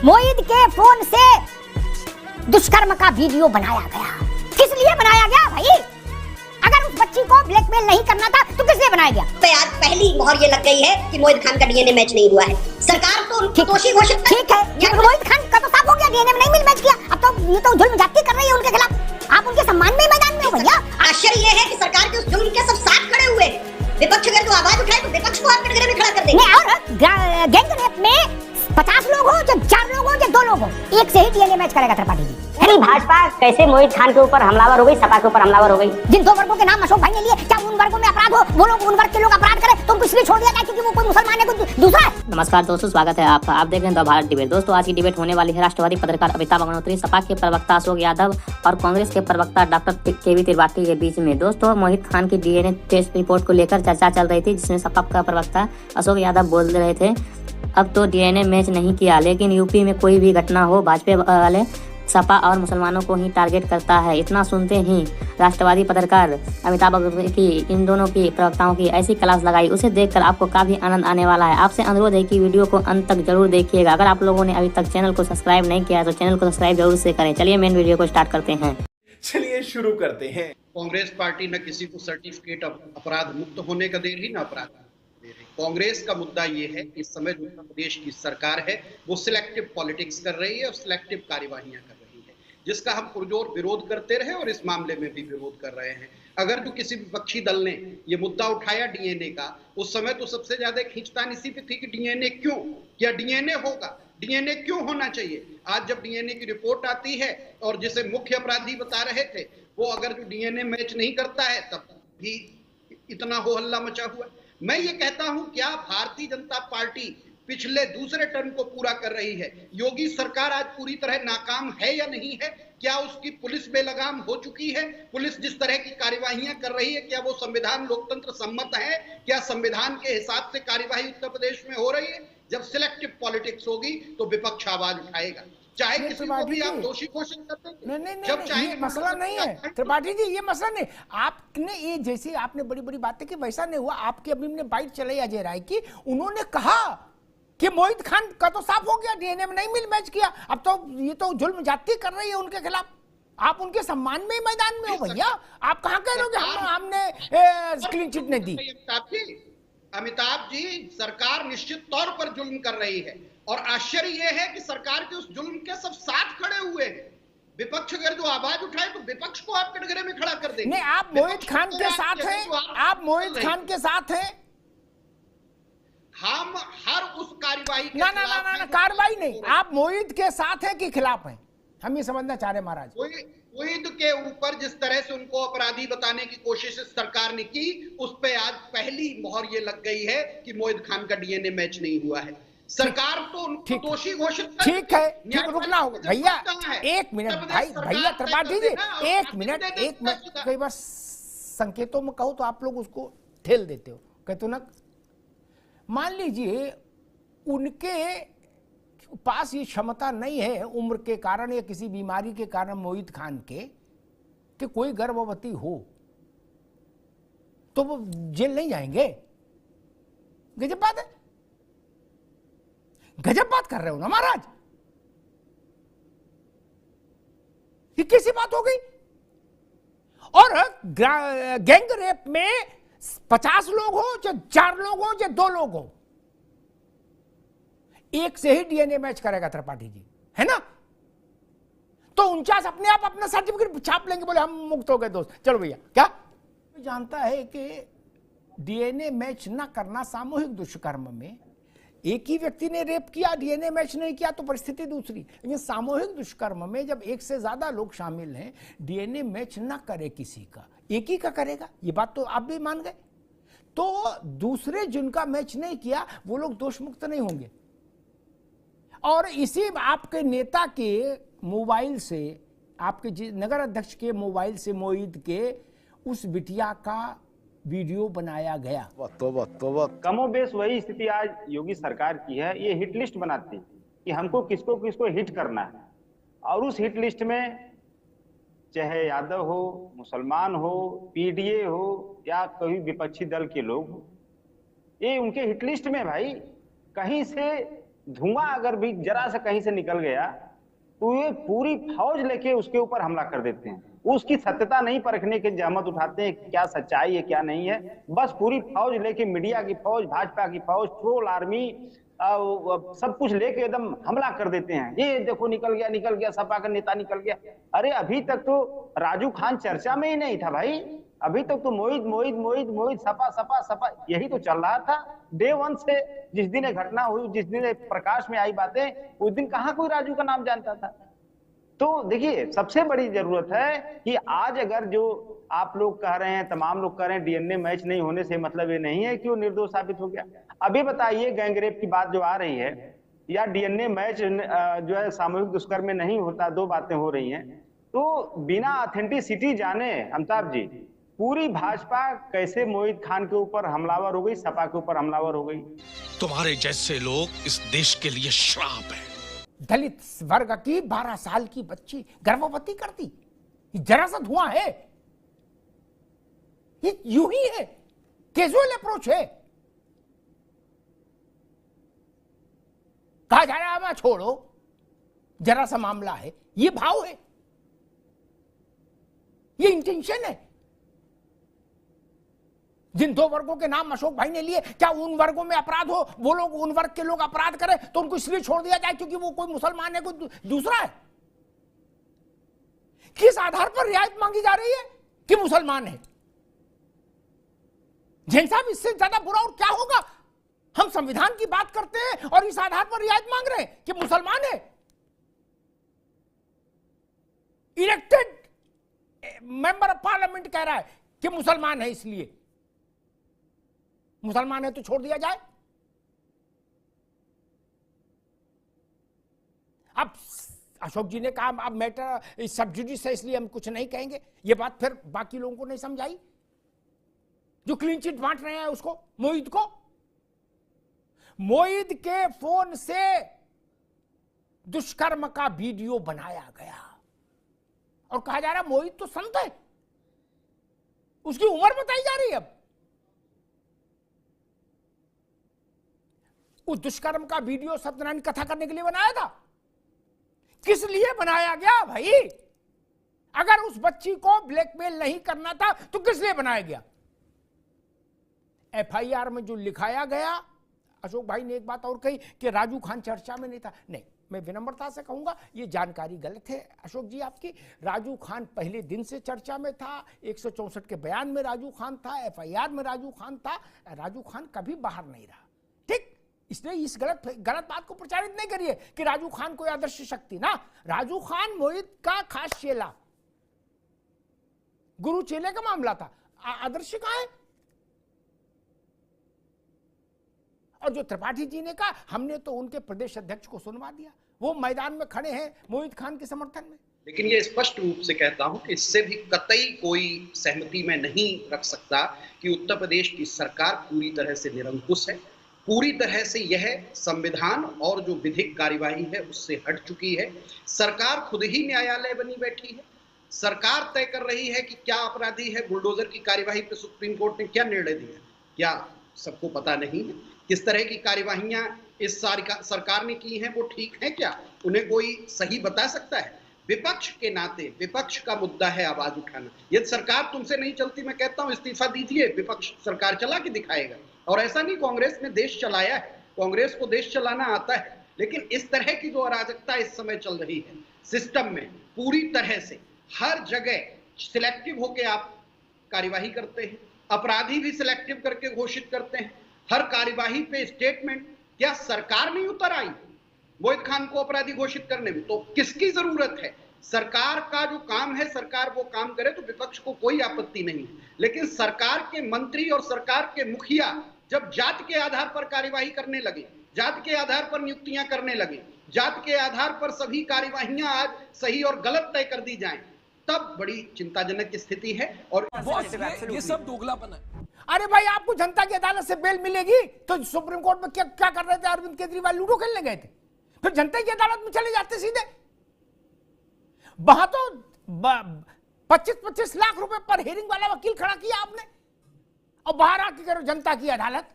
मोहित के फोन से दुष्कर्म का वीडियो बनाया गया। किस लिए बनाया गया भाई? अगर उस बच्ची को ब्लैकमेल नहीं करना था तो किस लिए बनाया गया? पे आज पहली मोहर ये लग गई है कि मोहित खान का डीएनए मैच नहीं हुआ है। सरकार तो उनको दोषी घोषित ठीक है, मोहित खान का तो साफ हो गया, डीएनए में नहीं मैच किया। अब तो ये तो जुल्म जाती कर रही है उनके खिलाफ। आप उनके सम्मान में मैदान में हो भैया। आश्चर्य ये है कि सरकार के उस जुल्म के सब साथ खड़े हुए हैं। विपक्ष अगर तो आवाज उठाए तो विपक्ष को आप कटघरे में खड़ा कर देंगे। और गैंग रेप में 50 लोग हो, चाहे 4 लोग हो, चाहे 2 लोग हो, एक से ही डीएनए मैच करेगा त्रिपाठी जी। अरे भाजपा कैसे मोहित खान के ऊपर हमलावर हो गई, सपा के ऊपर हमलावर हो गई। जिन 2 वर्गों के नाम अशोक भाई ने लिए, क्या उन वर्गों में अपराध हो, वो लोग उन वर्ग के लोग अपराध करें तो इसलिए छोड़ दिया जाए क्योंकि वो कोई मुसलमान है, कोई दूसरा है। नमस्कार दोस्तों, स्वागत है आपका। आप देख रहे हैं द भारत डिबेट। दोस्तों आज की डिबेट होने वाली है राष्ट्रवादी पत्रकार अमिताभ अग्निहोत्री, सपा के प्रवक्ता अशोक यादव और कांग्रेस के प्रवक्ता डॉक्टर केवी त्रिपाठी के बीच में। दोस्तों मोहित खान की डीएनए टेस्ट रिपोर्ट को लेकर चर्चा चल रही थी, जिसमें सपा का प्रवक्ता अशोक यादव बोल रहे थे अब तो डीएनए मैच नहीं किया, लेकिन यूपी में कोई भी घटना हो भाजपा वाले सपा और मुसलमानों को ही टारगेट करता है। इतना सुनते ही राष्ट्रवादी पत्रकार अमिताभ अग्निहोत्री की इन दोनों की प्रवक्ताओं की ऐसी क्लास लगाई, उसे देखकर आपको काफी आनंद आने वाला है। आपसे अनुरोध है कि वीडियो को अंत तक जरूर देखिएगा। अगर आप लोगों ने अभी तक चैनल को सब्सक्राइब नहीं किया तो चैनल को सब्सक्राइब जरूर से करें। चलिए मेन वीडियो को स्टार्ट करते हैं। चलिए शुरू करते हैं। कांग्रेस पार्टी न किसी को सर्टिफिकेट अपराध मुक्त होने का दे रही, न अपराध दे रही। कांग्रेस का मुद्दा ये है कि इस समय जो उत्तर प्रदेश की सरकार है वो सिलेक्टिव पॉलिटिक्स कर रही है और सिलेक्टिव कार्यवाहियां कर रही है, जिसका हम पुरजोर विरोध करते रहे और इस मामले में भी विरोध कर रहे हैं। अगर जो किसी विपक्षी दल ने ये मुद्दा उठाया डीएनए का, उस समय तो सबसे ज्यादा खींचतान इसी पे थी कि डीएनए क्यों, क्या डीएनए होगा, डीएनए क्यों होना चाहिए। आज जब डीएनए की रिपोर्ट आती है और जिसे मुख्य अपराधी बता रहे थे वो अगर जो डीएनए मैच नहीं करता है तब भी इतना हो हल्ला मचा हुआ। मैं ये कहता हूं, क्या भारतीय जनता पार्टी पिछले दूसरे टर्म को पूरा कर रही है? योगी सरकार आज पूरी तरह नाकाम है या नहीं है? क्या उसकी पुलिस बेलगाम हो चुकी है? पुलिस जिस तरह की कार्यवाहियां कर रही है, क्या वो संविधान लोकतंत्र सम्मत है? क्या संविधान के हिसाब से कार्यवाही उत्तर प्रदेश में हो रही है? जब सिलेक्टिव पॉलिटिक्स होगी तो विपक्ष आवाज उठाएगा, चाहे किसी को भी आप दोषी घोषित कर देंगे। नहीं, ये मसला नहीं है त्रिपाठी जी, ये मसला नहीं। आपने ये जैसे आपने बड़ी बड़ी बातें की, वैसा नहीं हुआ। आपकी अभी हमने बाइट चलाई अजय राय की, उन्होंने कहा कि मोहित खान का तो साफ हो गया, डीएनए में नहीं मैच किया। अब तो ये तो जुल्म जाती कर रही है उनके खिलाफ। आप उनके सम्मान में ही मैदान में हो भैया। आप कहाँ कह रहे हो कि हमने क्लीन चिट नहीं दी? अमिताभ जी, सरकार निश्चित तौर पर जुल्म कर रही है और आश्चर्य यह है कि सरकार के उस जुल्म के सब साथ खड़े हुए हैं। विपक्ष अगर जो आवाज उठाए तो विपक्ष को आप कटघरे में खड़ा कर देंगे। नहीं, आप मोहित खान के साथ हैं, आप मोहित खान के साथ हैं। हम हर उस कार्यवाही के ना कार्रवाई नहीं, आप मोहित के साथ हैं कि खिलाफ हैं, हम ये समझना चाह रहे हैं महाराज। मोहित के ऊपर जिस तरह से उनको अपराधी बताने की कोशिश सरकार ने की, उस पे आज पहली मोहर ये लग गई है कि मोहित खान का डीएनए मैच नहीं हुआ है। सरकार तो उनको दोषी घोषित कर, ठीक है, ठीक, रुकना होगा भैया। एक मिनट भाई, भैया त्रिपाठी जी, एक मिनट। कई बार संकेतों में कहो तो आप लोग उसको ठेल देते हो, कहते हो ना। मान लीजिए उनके पास ये क्षमता नहीं है उम्र के कारण या किसी बीमारी के कारण मोहित खान के, कि कोई गर्भवती हो तो वो जेल नहीं जाएंगे। गजब बात है, गजब बात कर रहे हो ना महाराज। ये कैसी बात हो गई? और गैंग रेप में 50 लोग हो, चाहे 4 लोग हो, चाहे 2 लोग हो, एक से ही डीएनए मैच करेगा त्रिपाठी जी, है ना? तो 49 अपने आप अपना सर्टिफिकेट छाप लेंगे, बोले हम मुक्त हो गए दोस्त। चलो भैया, क्या जानता है कि डीएनए मैच ना करना सामूहिक दुष्कर्म में, एक ही व्यक्ति ने रेप किया, डीएनए मैच नहीं किया तो परिस्थिति दूसरी, लेकिन सामूहिक दुष्कर्म में जब एक से ज्यादा लोग शामिल हैं, डीएनए मैच ना करे किसी का, एक ही का करेगा। ये बात तो आप भी मान गए। तो दूसरे जिनका मैच नहीं किया वो लोग दोष मुक्त नहीं होंगे। और इसी आपके नेता के मोबाइल से, आपके नगर अध्यक्ष के मोबाइल से मोहित के उस बिटिया का वीडियो बनाया गया। कमोबेश वही स्थिति आज योगी सरकार की है। ये हिट लिस्ट बनाती है कि हमको किसको किसको हिट करना है, और उस हिट लिस्ट में चाहे यादव हो, मुसलमान हो, पीडीए हो या कोई विपक्षी दल के लोग हो, ये उनके हिट लिस्ट में भाई कहीं से धुआं अगर भी जरा सा कहीं से निकल गया तो ये पूरी फौज लेके उसके ऊपर हमला कर देते हैं। उसकी सत्यता नहीं परखने की जहमत उठाते हैं, क्या सच्चाई है क्या नहीं है। बस पूरी फौज लेके, मीडिया की फौज, भाजपा की फौज, ट्रोल आर्मी, सब कुछ लेके एकदम हमला कर देते हैं। ये देखो निकल गया, सपा का नेता निकल गया। अरे अभी तक तो राजू खान चर्चा में ही नहीं था भाई। अभी तक तो मोहित सपा यही तो चल रहा था डे वन से। जिस दिन ये घटना हुई, जिस दिन ये प्रकाश में आई बातें, उस दिन कहाँ कोई राजू का नाम जानता था। तो देखिए, सबसे बड़ी जरूरत है कि आज अगर जो आप लोग कह रहे हैं, तमाम लोग कह रहे हैं डीएनए मैच नहीं होने से मतलब ये नहीं है कि वो निर्दोष साबित हो गया। अभी बताइए, गैंगरेप की बात जो आ रही है या डीएनए मैच जो है सामूहिक दुष्कर्म में नहीं होता, दो बातें हो रही हैं। तो बिना ऑथेंटिसिटी जाने अमिताभ जी, पूरी भाजपा कैसे मोहित खान के ऊपर हमलावर हो गई, सपा के ऊपर हमलावर हो गई। तुम्हारे जैसे लोग इस देश के लिए श्राप है। दलित वर्ग की 12 साल की बच्ची गर्भवती कर दी, जरा सा धुआं है, ये यूं ही है, कैजुअल अप्रोच है। कहा जा रहा है छोड़ो, जरा सा मामला है, ये भाव है, ये इंटेंशन है। जिन दो वर्गों के नाम अशोक भाई ने लिए, क्या उन वर्गों में अपराध हो, वो लोग, उन वर्ग के लोग अपराध करें तो उनको इसलिए छोड़ दिया जाए क्योंकि वो कोई मुसलमान है, कोई दूसरा है? किस आधार पर रियायत मांगी जा रही है कि मुसलमान है? जैन साहब, इससे ज्यादा बुरा और क्या होगा? हम संविधान की बात करते हैं और इस आधार पर रियायत मांग रहे हैं कि मुसलमान है। इलेक्टेड मेंबर ऑफ पार्लियामेंट कह रहा है कि मुसलमान है, इसलिए मुसलमान है तो छोड़ दिया जाए। अब अशोक जी ने कहा अब मैटर सब जुडिस है, इसलिए हम कुछ नहीं कहेंगे। ये बात फिर बाकी लोगों को नहीं समझाई जो क्लीन चिट बांट रहे हैं उसको, मोहित को। मोहित के फोन से दुष्कर्म का वीडियो बनाया गया और कहा जा रहा मोहित तो संत है, उसकी उम्र बताई जा रही है। अब उस दुष्कर्म का वीडियो सत्यनारायण कथा करने के लिए बनाया था। किस लिए बनाया गया भाई? अगर उस बच्ची को ब्लैकमेल नहीं करना था तो किस लिए बनाया गया? एफआईआर में जो लिखाया गया, अशोक भाई ने एक बात और कही कि राजू खान चर्चा में नहीं था। नहीं, मैं विनम्रता से कहूंगा ये जानकारी गलत है अशोक जी आपकी। राजू खान पहले दिन से चर्चा में था, 164 के बयान में राजू खान था, एफआईआर में राजू खान था। राजू खान कभी बाहर नहीं रहा, ठीक? इसलिए इस गलत बात को प्रचारित नहीं करिए कि राजू खान कोई आदर्श शक्ति ना। राजू खान मोहित का खास चेला, गुरु चेले का मामला था, आदर्श कहां है? और जो त्रिपाठी जी ने कहा, हमने तो उनके प्रदेश अध्यक्ष को सुनवा दिया, वो मैदान में खड़े हैं मोहित खान के समर्थन में। लेकिन ये स्पष्ट रूप से कहता हूं कि इससे भी कतई कोई सहमति में नहीं रख सकता कि उत्तर प्रदेश की सरकार पूरी तरह से निरंकुश है। पूरी तरह से यह संविधान और जो विधिक कार्यवाही है उससे हट चुकी है। सरकार खुद ही न्यायालय बनी बैठी है। सरकार तय कर रही है कि क्या अपराधी है। बुलडोजर की कार्यवाही पर सुप्रीम कोर्ट ने क्या निर्णय दिया, क्या सबको पता नहीं है? किस तरह की कार्यवाहियां इस सरकार ने की हैं वो ठीक है क्या? उन्हें कोई सही बता सकता है? विपक्ष के नाते विपक्ष का मुद्दा है आवाज उठाना। यदि सरकार तुमसे नहीं चलती, मैं कहता हूं इस्तीफा दीजिए, विपक्ष सरकार चला के दिखाएगा। और ऐसा नहीं कांग्रेस ने देश चलाया है, कांग्रेस को देश चलाना आता है, लेकिन इस तरह की जो अराजकता इस समय चल रही है सिस्टम में, पूरी तरह से हर जगह सिलेक्टिव होकर आप कार्यवाही करते हैं, अपराधी भी सिलेक्टिव करके घोषित करते हैं। हर कार्यवाही पे स्टेटमेंट, क्या सरकार नहीं उतर आई मोहित खान को अपराधी घोषित करने में? तो किसकी जरूरत है? सरकार का जो काम है, सरकार वो काम करे तो विपक्ष को कोई आपत्ति नहीं है। लेकिन सरकार के मंत्री और सरकार के मुखिया जब जात के आधार पर कार्यवाही करने लगे, जात के आधार पर नियुक्तियां करने लगे, जात के आधार पर सभी कार्यवाहियां आज सही और गलत तय कर दी जाएं, तब बड़ी चिंताजनक स्थिति है। और ये सब दोगलापन है। अरे भाई, आपको जनता की अदालत से बेल मिलेगी तो सुप्रीम कोर्ट में क्या कर रहे थे? अरविंद केजरीवाल लूडो खेलने गए थे, फिर जनता की अदालत में चले जाते सीधे। वहां तो 25-25 लाख रुपए पर हेयरिंग वाला वकील खड़ा किया आपने, और बाहर आके करो जनता की अदालत।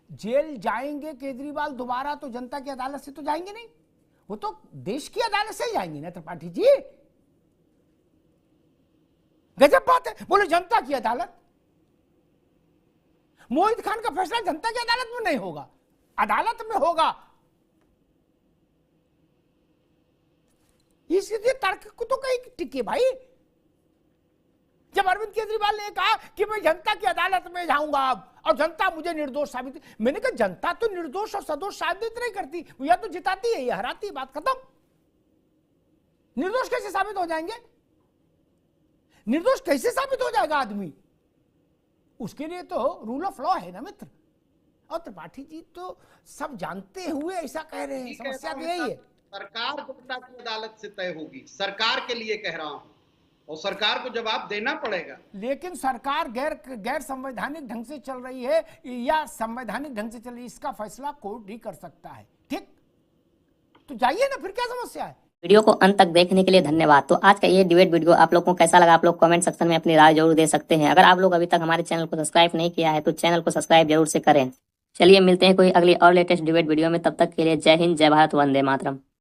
जेल जाएंगे केजरीवाल दोबारा तो जनता की अदालत से तो जाएंगे नहीं, वो तो देश की अदालत से ही जाएंगे ना त्रिपाठी जी। गजब बात है, बोले जनता की अदालत। मोहित खान का फैसला जनता की अदालत में नहीं होगा, अदालत में होगा। इसलिए तर्क को तो कहीं टिके भाई। जब अरविंद केजरीवाल ने कहा कि मैं जनता की अदालत में जाऊंगा अब और जनता मुझे निर्दोष साबित, मैंने कहा जनता तो निर्दोष और सदोष साबित नहीं करती, या तो जिताती है या हराती है, बात खत्म। निर्दोष कैसे साबित हो जाएंगे? निर्दोष कैसे साबित हो जाएगा आदमी? उसके लिए तो रूल ऑफ लॉ है ना मित्र। और त्रिपाठी जी तो सब जानते हुए ऐसा कह रहे हैं, समस्या तो यही है। सरकार जनता की अदालत से तय होगी, सरकार के लिए कह रहा हूं, और सरकार को जवाब देना पड़ेगा। लेकिन सरकार गैर संवैधानिक ढंग से चल रही है या संवैधानिक ढंग से चल रही है, इसका फैसला कोर्ट ही कर सकता है। ठीक, तो जाइए ना, फिर क्या समस्या है। वीडियो को अंत तक देखने के लिए धन्यवाद। तो आज का ये डिबेट वीडियो आप लोगों को कैसा लगा, आप लोग कमेंट सेक्शन में अपनी राय जरूर दे सकते हैं। अगर आप लोग अभी तक हमारे चैनल को सब्सक्राइब नहीं किया है तो चैनल को सब्सक्राइब जरूर से करें। चलिए मिलते हैं कोई अगली और लेटेस्ट डिबेट वीडियो में, तब तक के लिए जय हिंद, जय भारत, वंदे मातरम।